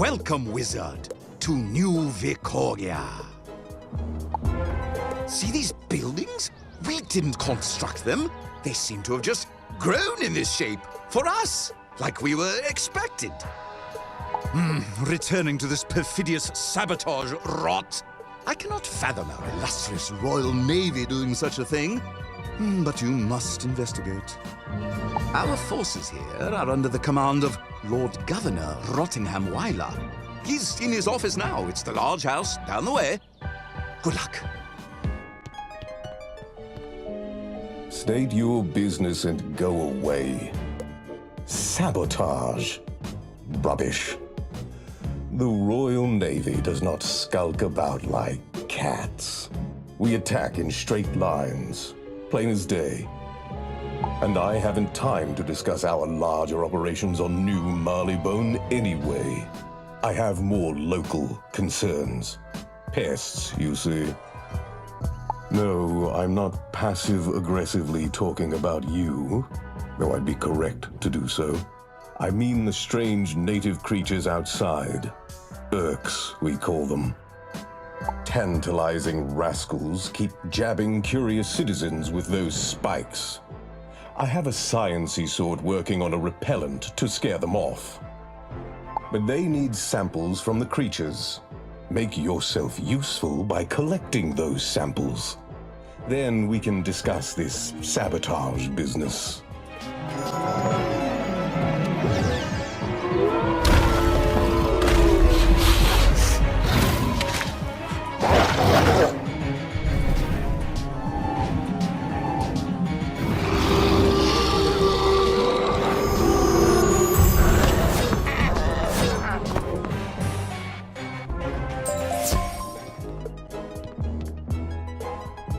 Welcome, Wizard, to New Vicorgia. See these buildings? We didn't construct them. They seem to have just grown in this shape, for us, like we were expected. Returning to this perfidious sabotage rot. I cannot fathom our illustrious Royal Navy doing such a thing. But you must investigate. Our forces here are under the command of Lord Governor Rottingham Wyler. He's in his office now. It's the large house down the way. Good luck. State your business and go away. Sabotage. Rubbish. The Royal Navy does not skulk about like cats. We attack in straight lines, plain as day. And I haven't time to discuss our larger operations on New Marleybone anyway. I have more local concerns. Pests, you see. No, I'm not passive-aggressively talking about you, though I'd be correct to do so. I mean the strange native creatures outside. Urks, we call them. Tantalizing rascals keep jabbing curious citizens with those spikes. I have a science-y sort working on a repellent to scare them off. But they need samples from the creatures. Make yourself useful by collecting those samples. Then we can discuss this sabotage business.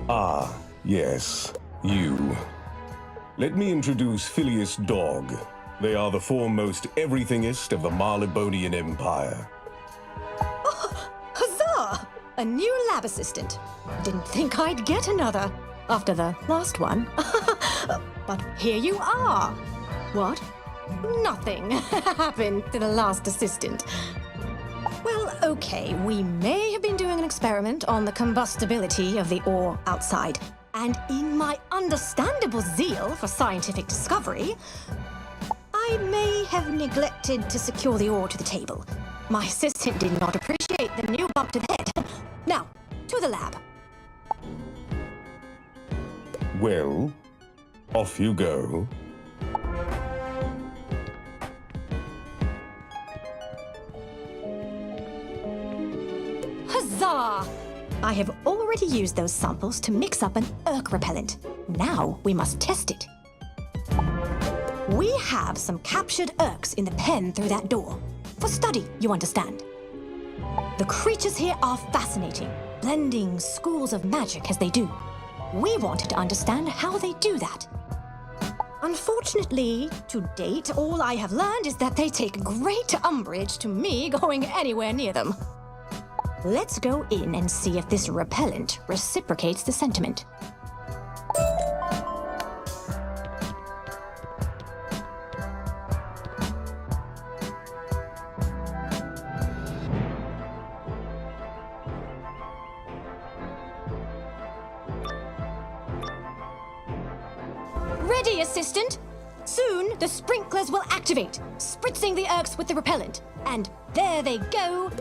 Ah, yes, you. Let me introduce Phileas Dog. They are the foremost everythingist of the Marleybonian Empire. Oh, huzzah! A new lab assistant. Didn't think I'd get another after the last one. But here you are. What? Nothing happened to the last assistant. Well, okay, we may have been doing an experiment on the combustibility of the ore outside. And in my understandable zeal for scientific discovery, I may have neglected to secure the ore to the table. My assistant did not appreciate the new bump to the head. Now, to the lab. Well, off you go. Huzzah! I have already used those samples to mix up an Urk repellent. Now we must test it. We have some captured Urks in the pen through that door. For study, you understand. The creatures here are fascinating, blending schools of magic as they do. We wanted to understand how they do that. Unfortunately, to date, all I have learned is that they take great umbrage to me going anywhere near them. Let's go in and see if this repellent reciprocates the sentiment. Ready, assistant? Soon, the sprinklers will activate, spritzing the Urks with the repellent. And there they go.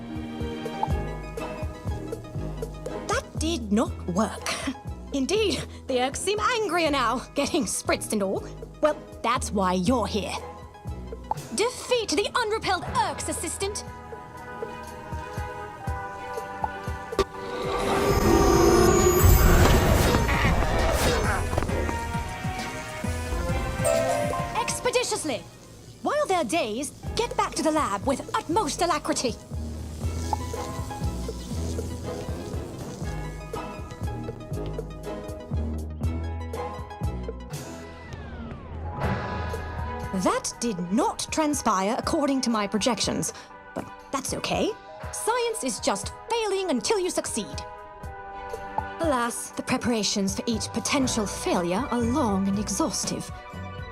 That did not work. Indeed, the Urks seem angrier now, getting spritzed and all. Well, that's why you're here. Defeat the unrepelled Urks, assistant. Expeditiously. While they're dazed, get back to the lab with utmost alacrity. That did not transpire according to my projections, but that's okay. Science is just failing until you succeed. Alas, the preparations for each potential failure are long and exhaustive.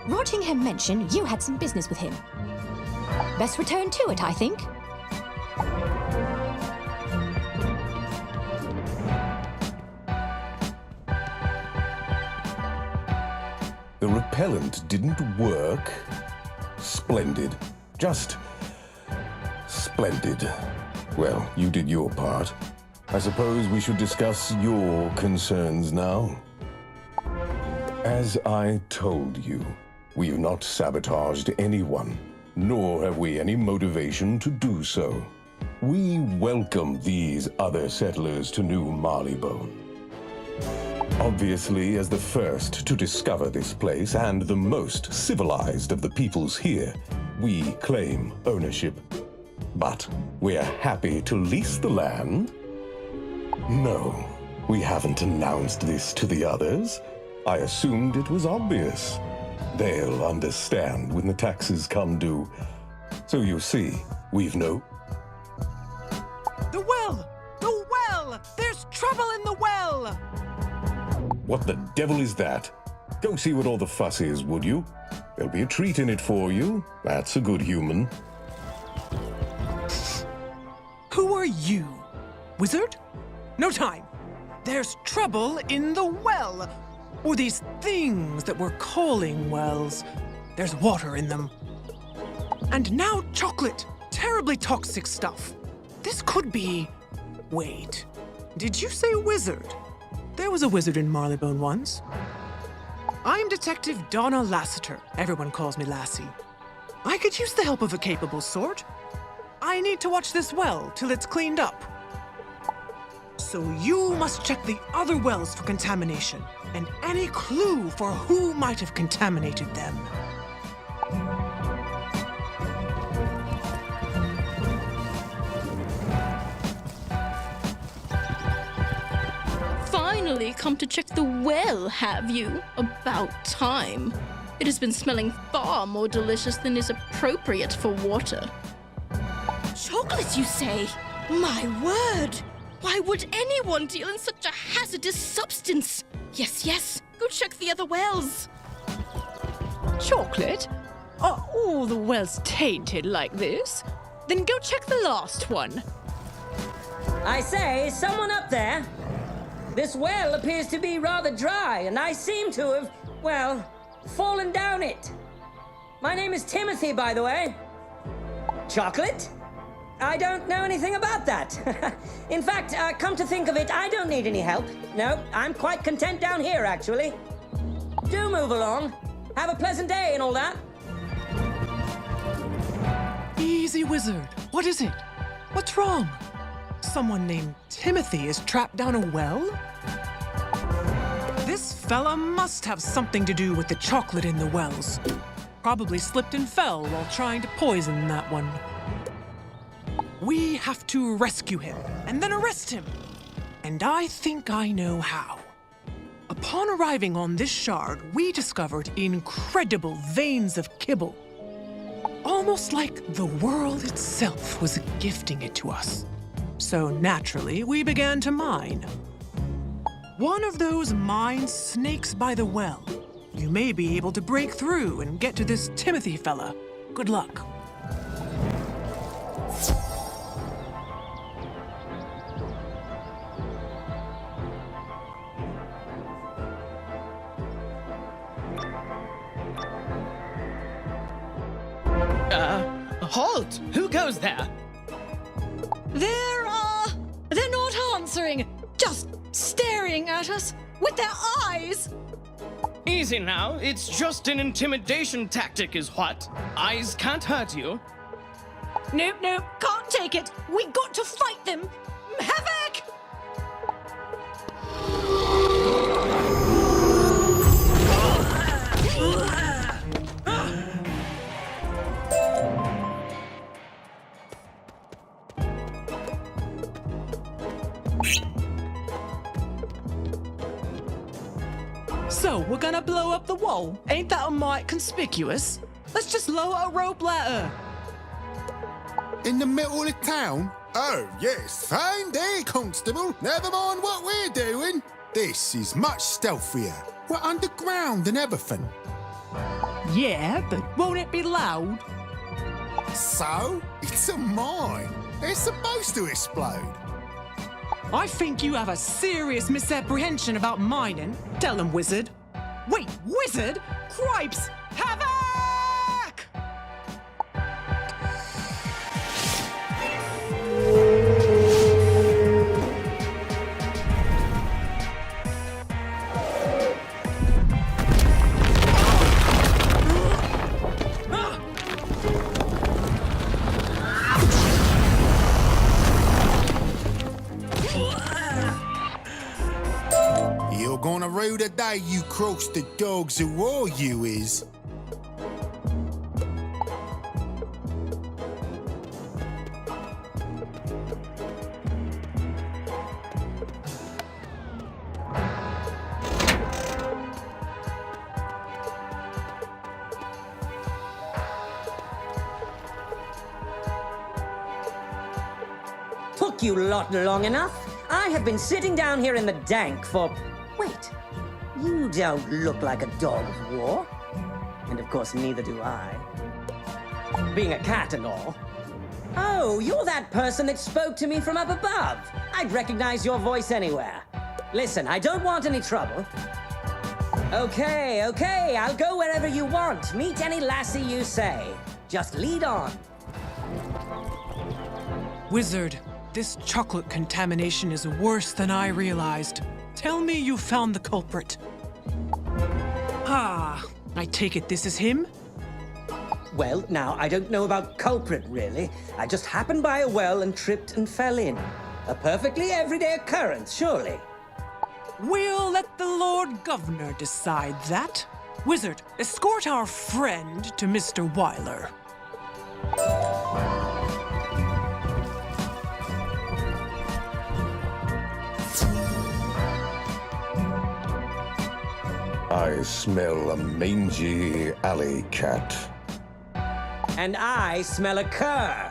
Rottingham mentioned you had some business with him. Best return to it, I think. The repellent didn't work. Splendid. Just splendid. Well, you did your part. I suppose we should discuss your concerns now. As I told you, we've not sabotaged anyone, nor have we any motivation to do so. We welcome these other settlers to New Marleybone. Obviously, as the first to discover this place and the most civilized of the peoples here, we claim ownership. But we're happy to lease the land. No, we haven't announced this to the others. I assumed it was obvious. They'll understand when the taxes come due. So you see, we've no... The well! The well! There's trouble in the well! What the devil is that? Go see what all the fuss is, would you? There'll be a treat in it for you. That's a good human. Who are you? Wizard? No time. There's trouble in the well. Or these things that we're calling wells. There's water in them. And now chocolate. Terribly toxic stuff. This could be... Wait. Did you say wizard? There was a wizard in Marleybone once. I'm Detective Donna Lassiter. Everyone calls me Lassie. I could use the help of a capable sort. I need to watch this well till it's cleaned up. So you must check the other wells for contamination and any clue for who might have contaminated them. Finally come to check the well, have you? About time. It has been smelling far more delicious than is appropriate for water. Chocolate, you say? My word! Why would anyone deal in such a hazardous substance? Yes, yes, go check the other wells. Chocolate? Are all the wells tainted like this? Then go check the last one. I say, is someone up there? This well appears to be rather dry, and I seem to have, well, fallen down it. My name is Timothy, by the way. Chocolate? I don't know anything about that. In fact, come to think of it, I don't need any help. No, I'm quite content down here, actually. Do move along. Have a pleasant day and all that. Easy, wizard. What is it? What's wrong? Someone named Timothy is trapped down a well? This fella must have something to do with the chocolate in the wells. Probably slipped and fell while trying to poison that one. We have to rescue him and then arrest him. And I think I know how. Upon arriving on this shard, we discovered incredible veins of kibble. Almost like the world itself was gifting it to us. So naturally, we began to mine. One of those mine snakes by the well. You may be able to break through and get to this Timothy fella. Good luck. Halt! Who goes there? They're not answering, just staring at us with their eyes. Easy now, it's just an intimidation tactic is what. Eyes can't hurt you. Nope, can't take it. We got to fight them. Havoc! So, we're gonna blow up the wall. Ain't that a mite conspicuous? Let's just lower a rope ladder. In the middle of town? Oh, yes, fine day, Constable. Never mind what we're doing. This is much stealthier. We're underground and everything. Yeah, but won't it be loud? So? It's a mine. They're supposed to explode. I think you have a serious misapprehension about mining. Tell them, wizard. Wait, wizard? Cripes! Havoc! You're gonna rue the day you crossed the dogs of war, you is. Took you lot long enough. I have been sitting down here in the dank for... Wait, you don't look like a dog of war. And of course, neither do I. Being a cat and all. Oh, you're that person that spoke to me from up above. I'd recognize your voice anywhere. Listen, I don't want any trouble. Okay, I'll go wherever you want. Meet any lassie you say. Just lead on. Wizard, this chocolate contamination is worse than I realized. Tell me you found the culprit. Ah, I take it this is him? Well, now, I don't know about culprit, really. I just happened by a well and tripped and fell in. A perfectly everyday occurrence, surely. We'll let the Lord Governor decide that. Wizard, escort our friend to Mr. Weiler. I smell a mangy alley cat. And I smell a cur.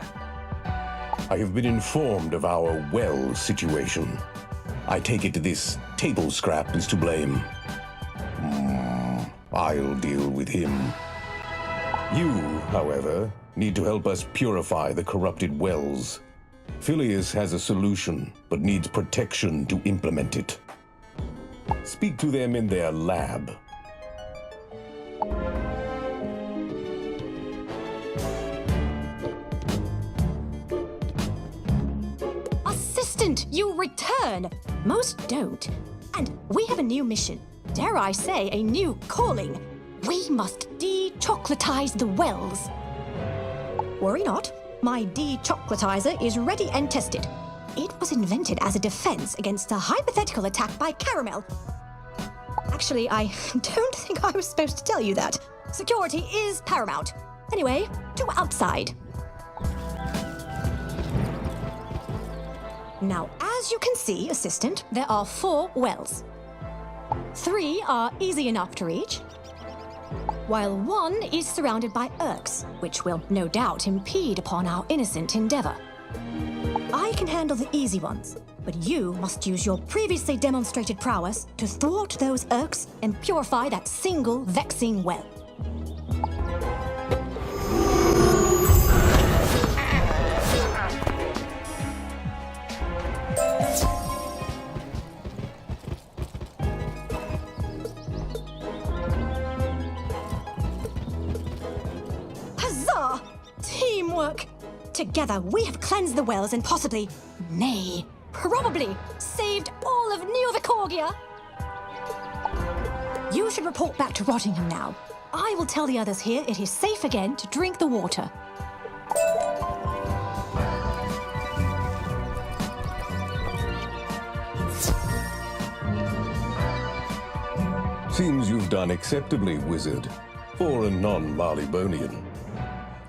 I have been informed of our well situation. I take it this table scrap is to blame. I'll deal with him. You, however, need to help us purify the corrupted wells. Phileas has a solution, but needs protection to implement it. Speak to them in their lab. Assistant, you return! Most don't. And we have a new mission. Dare I say, a new calling. We must de-chocolatize the wells. Worry not. My de-chocolatizer is ready and tested. It was invented as a defense against a hypothetical attack by Caramel. Actually, I don't think I was supposed to tell you that. Security is paramount. Anyway, to outside. Now, as you can see, Assistant, there are 4 wells. 3 are easy enough to reach, while 1 is surrounded by Urks, which will no doubt impede upon our innocent endeavor. I can handle the easy ones, but you must use your previously demonstrated prowess to thwart those Urks and purify that single vexing well. Huzzah! Teamwork! Together, we have cleansed the wells and possibly, nay, probably, saved all of New Vicorgia. You should report back to Rottingham now. I will tell the others here it is safe again to drink the water. Seems you've done acceptably, Wizard, for a non-Marleybonian.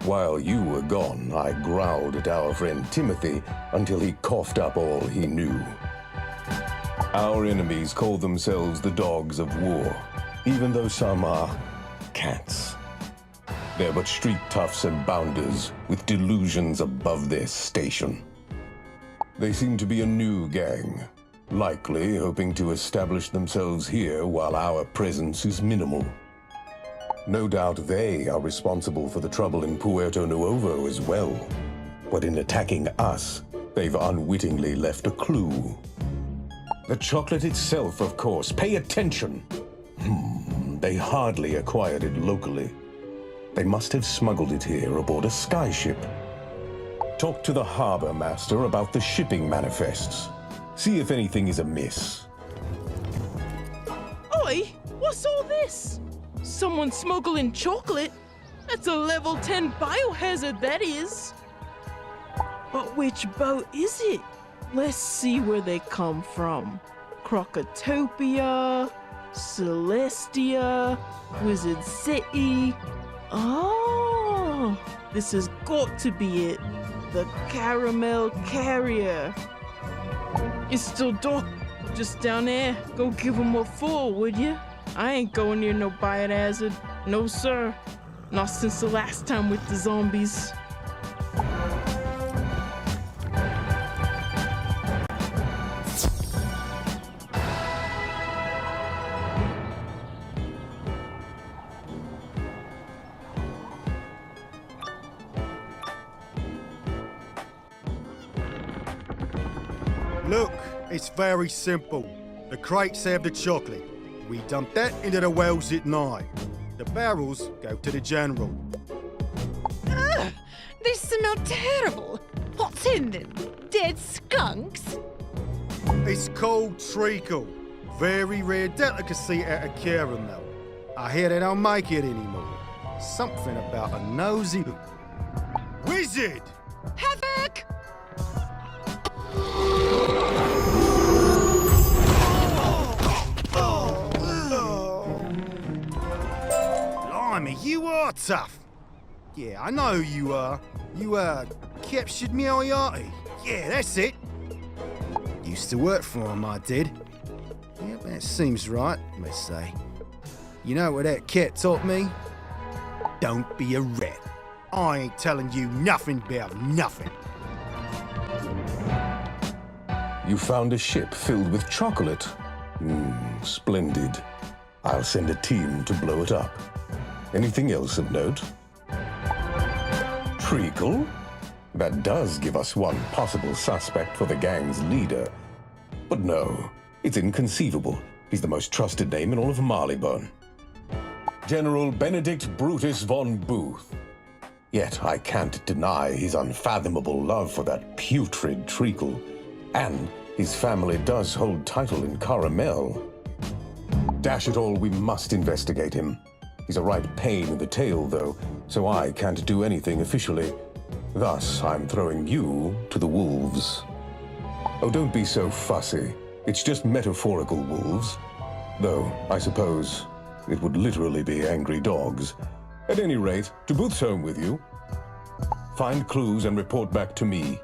While you were gone, I growled at our friend Timothy until he coughed up all he knew. Our enemies call themselves the Dogs of War, even though some are cats. They're but street toughs and bounders with delusions above their station. They seem to be a new gang, likely hoping to establish themselves here while our presence is minimal. No doubt they are responsible for the trouble in Puerto Nuevo as well. But in attacking us, they've unwittingly left a clue. The chocolate itself, of course. Pay attention. they hardly acquired it locally. They must have smuggled it here aboard a skyship. Talk to the harbor master about the shipping manifests. See if anything is amiss. Oi, what's all this? Someone smuggling chocolate? That's a level 10 biohazard, that is. But which boat is it? Let's see where they come from. Crocotopia, Celestia, Wizard City. Oh, this has got to be it. The Caramel Carrier. It's still dark just down there. Go give them a full, would you? I ain't going near no biohazard. No, sir. Not since the last time with the zombies. Look, it's very simple. The crates have the chocolate. We dump that into the wells at night. The barrels go to the general. Ugh, they smell terrible. What's in them? Dead skunks? It's called treacle. Very rare delicacy out of Caramel. I hear they don't make it anymore. Something about a nosy wizard! Havoc! Blimey, you are tough. Yeah, I know who you are. You, captured Moriarty. Yeah, that's it. Used to work for him, I did. Yeah, that seems right, let's say. You know what that cat taught me? Don't be a rat. I ain't telling you nothing about nothing. You found a ship filled with chocolate. Splendid. I'll send a team to blow it up. Anything else of note? Treacle? That does give us one possible suspect for the gang's leader. But no, it's inconceivable. He's the most trusted name in all of Marleybone. General Benedict Brutus von Booth. Yet I can't deny his unfathomable love for that putrid Treacle. And his family does hold title in Caramel. Dash it all, we must investigate him. He's a right pain in the tail, though, so I can't do anything officially. Thus, I'm throwing you to the wolves. Oh, don't be so fussy. It's just metaphorical wolves. Though, I suppose, it would literally be angry dogs. At any rate, to Booth's home with you. Find clues and report back to me.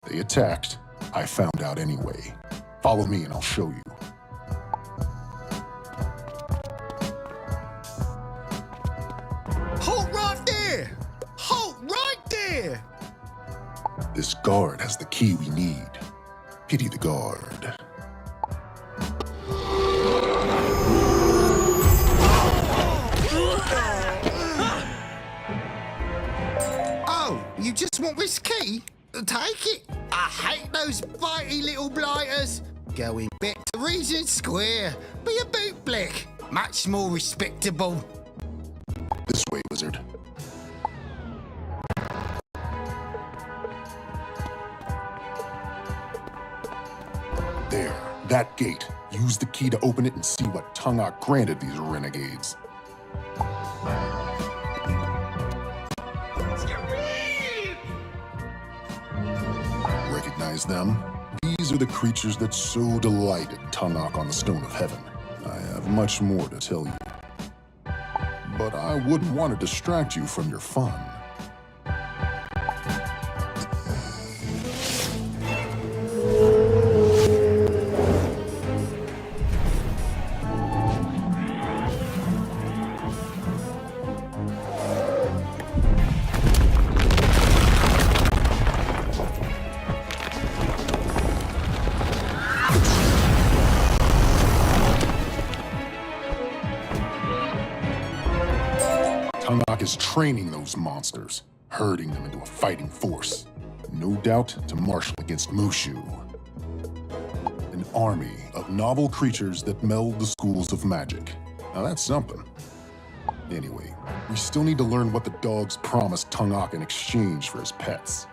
They attacked. I found out anyway. Follow me and I'll show you. Halt right there! Halt right there! This guard has the key we need. Pity the guard. Oh, you just want this key? Take it. I hate those bitey little blighters. Going back to Regent Square. Be a bootblick. Much more respectable. This way, wizard. There, that gate. Use the key to open it and see what Tungok granted these renegades. Recognize them? These are the creatures that so delighted Tungok on the Stone of Heaven. I have much more to tell you. But I wouldn't want to distract you from your fun. Tungok is training those monsters, herding them into a fighting force. No doubt to marshal against Mushu. An army of novel creatures that meld the schools of magic. Now that's something. Anyway, we still need to learn what the dogs promised Tungok in exchange for his pets.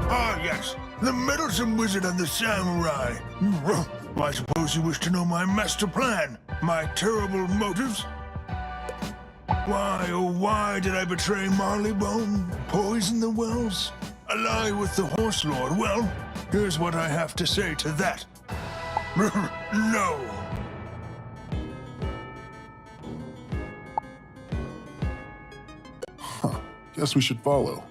Ah, yes. The meddlesome wizard and the samurai. I suppose you wish to know my master plan, my terrible motives? Why, oh why did I betray Marleybone? Poison the wells? Ally with the Horse Lord? Well, here's what I have to say to that. No. Huh. Guess we should follow.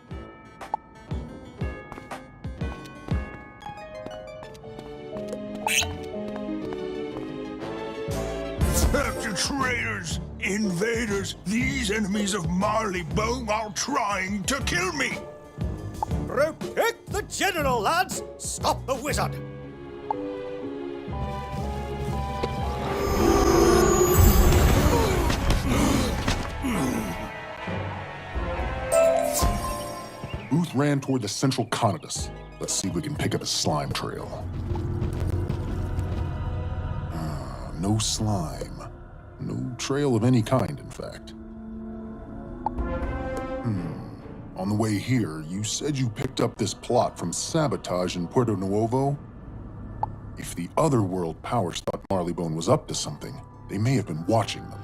After traitors, invaders, these enemies of Marleybone are trying to kill me. Protect the general, lads! Stop the wizard! Booth ran toward the central Conatus. Let's see if we can pick up his slime trail. No slime. No trail of any kind, in fact. On the way here, you said you picked up this plot from Sabotage in Puerto Nuevo? If the other world powers thought Marleybone was up to something, they may have been watching them.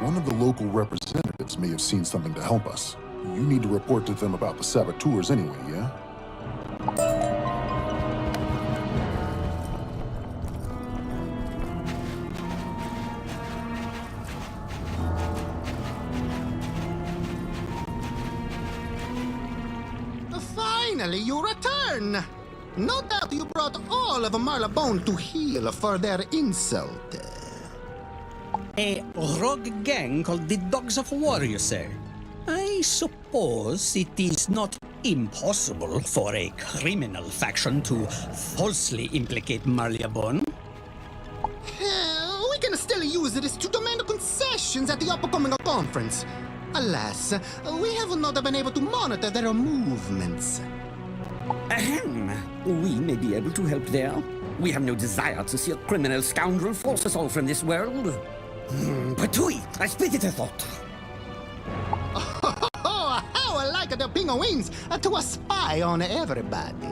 One of the local representatives may have seen something to help us. You need to report to them about the saboteurs anyway, yeah? Finally, you return! No doubt you brought all of Marleybone to heel for their insult. A rogue gang called the Dogs of War, you say? I suppose it is not impossible for a criminal faction to falsely implicate Marleybone. We can still use this to demand concessions at the upcoming conference. Alas, we have not been able to monitor their movements. Ahem. We may be able to help there. We have no desire to see a criminal scoundrel force us all from this world. Patui, I spit it a thought. Oh, how I like the penguins to spy on everybody.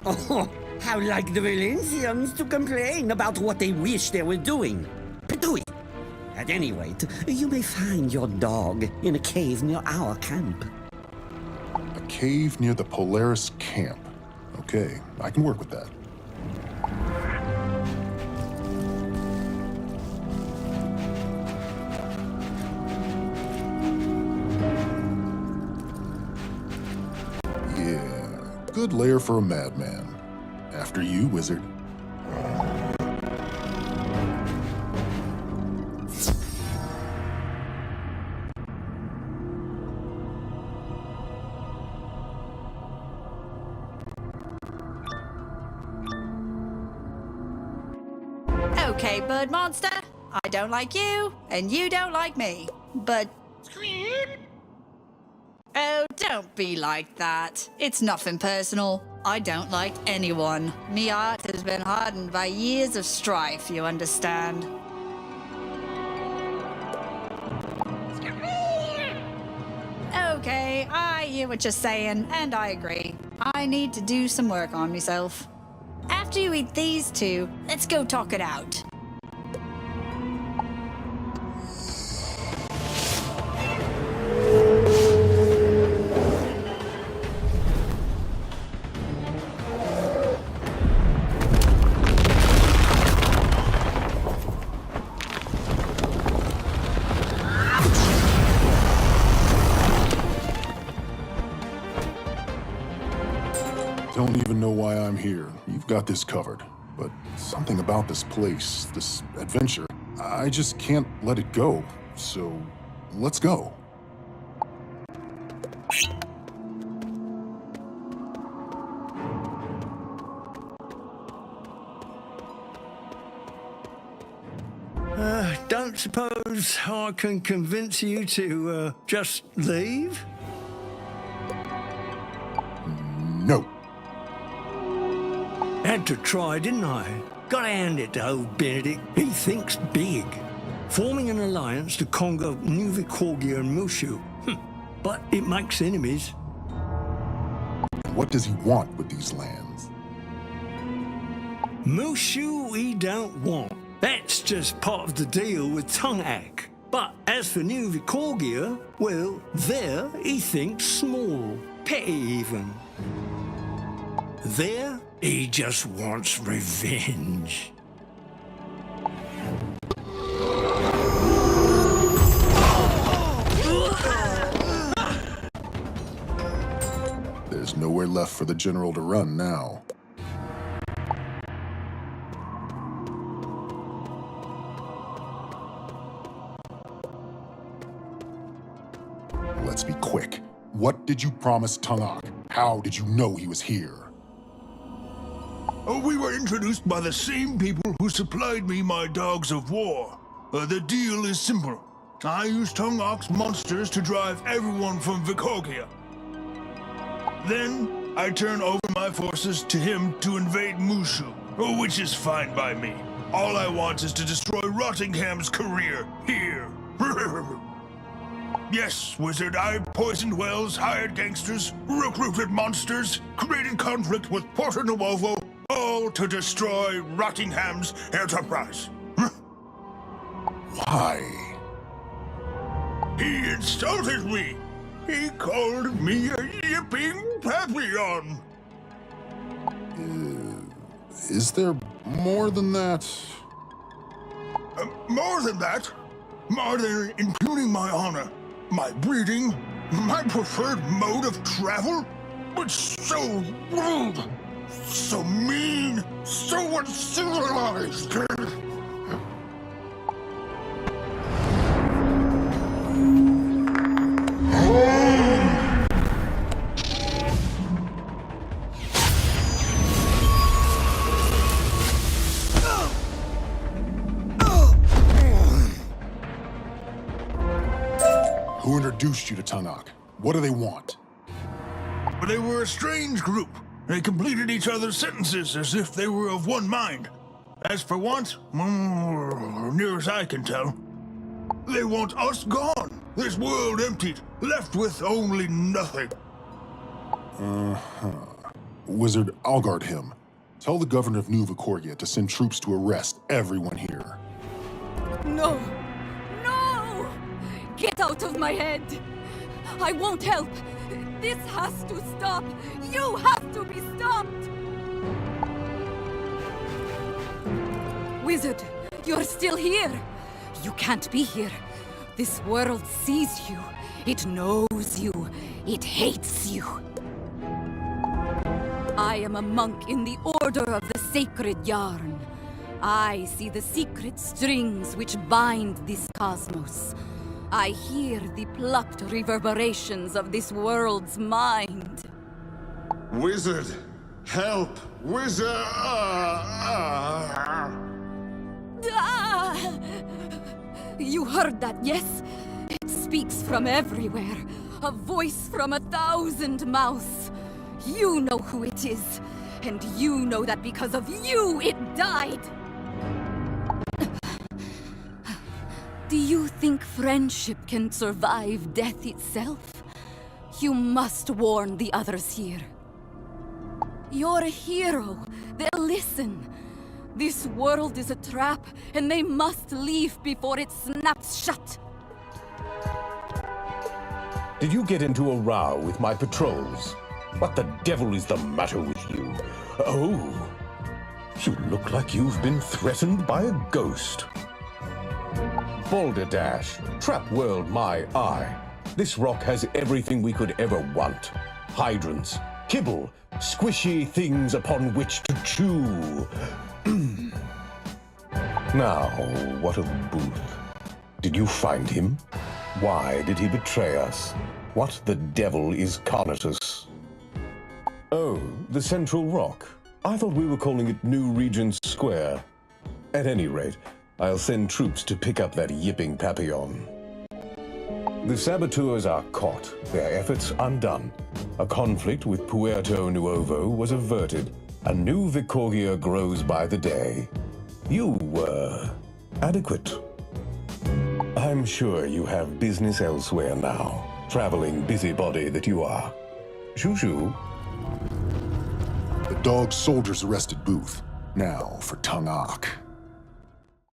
Oh, how like the Valencians to complain about what they wish they were doing. Patui. At any rate, you may find your dog in a cave near our camp. A cave near the Polaris camp. Okay, I can work with that. Yeah, good lair for a madman. After you, wizard. Okay, bird monster. I don't like you, and you don't like me. But... Oh, don't be like that. It's nothing personal. I don't like anyone. Me heart has been hardened by years of strife, you understand? Okay, I hear what you're saying, and I agree. I need to do some work on myself. After you eat these two, let's go talk it out. Don't even know why I'm here. You've got this covered. But something about this place, this adventure, I just can't let it go. So, Let's go. Don't suppose I can convince you to just leave? No. Had to try, didn't I? Gotta hand it to old Benedict. He thinks big. Forming an alliance to conquer New Vicorgia and Mushu. But it makes enemies. What does he want with these lands? Mushu he don't want. That's just part of the deal with Tungak. But as for New Vicorgia, well, there he thinks small. Petty even. There, he just wants revenge. There's nowhere left for the General to run now. Let's be quick. What did you promise Tungak? How did you know he was here? We were introduced by the same people who supplied me my dogs of war. The deal is simple. I use Tungak's monsters to drive everyone from Vicorgia. Then, I turn over my forces to him to invade Mushu, which is fine by me. All I want is to destroy Rottingham's career here. Yes, Wizard, I poisoned wells, hired gangsters, recruited monsters, created conflict with Porto Nuovo, all to destroy Rottingham's enterprise. Why? He insulted me. He called me a yipping papillon. Is there more than that? More than that? More than impugning my honor, my breeding, my preferred mode of travel? But so rude, so mean, so uncivilized. Who introduced you to Tungak? What do they want? They were a strange group. They completed each other's sentences as if they were of one mind. As for want, near as I can tell, they want us gone. This world emptied, left with only nothing. Wizard, I'll guard him. Tell the governor of New Vicorgia to send troops to arrest everyone here. No! No! Get out of my head! I won't help! This has to stop! You have to be stopped! Wizard, you're still here! You can't be here. This world sees you. It knows you. It hates you. I am a monk in the Order of the Sacred Yarn. I see the secret strings which bind this cosmos. I hear the plucked reverberations of this world's mind. Wizard! Help! Wizard! Ah! You heard that, yes? It speaks from everywhere. A voice from 1,000 mouths. You know who it is. And you know that because of you, it died. Do you think friendship can survive death itself? You must warn the others here. You're a hero. They'll listen. This world is a trap, and they must leave before it snaps shut. Did you get into a row with my patrols? What the devil is the matter with you? Oh, you look like you've been threatened by a ghost. Balderdash, Trap World my eye. This rock has everything we could ever want. Hydrants, kibble, squishy things upon which to chew. Now, what of Booth? Did you find him? Why did he betray us? What the devil is Carnatus? Oh, the Central Rock. I thought we were calling it New Regent Square. At any rate, I'll send troops to pick up that yipping Papillon. The saboteurs are caught, their efforts undone. A conflict with Puerto Nuovo was averted. A new Vicorgia grows by the day. You were adequate. I'm sure you have business elsewhere now, traveling busybody that you are. Shoo-shoo. The dog soldiers arrested Booth. Now for Tungok.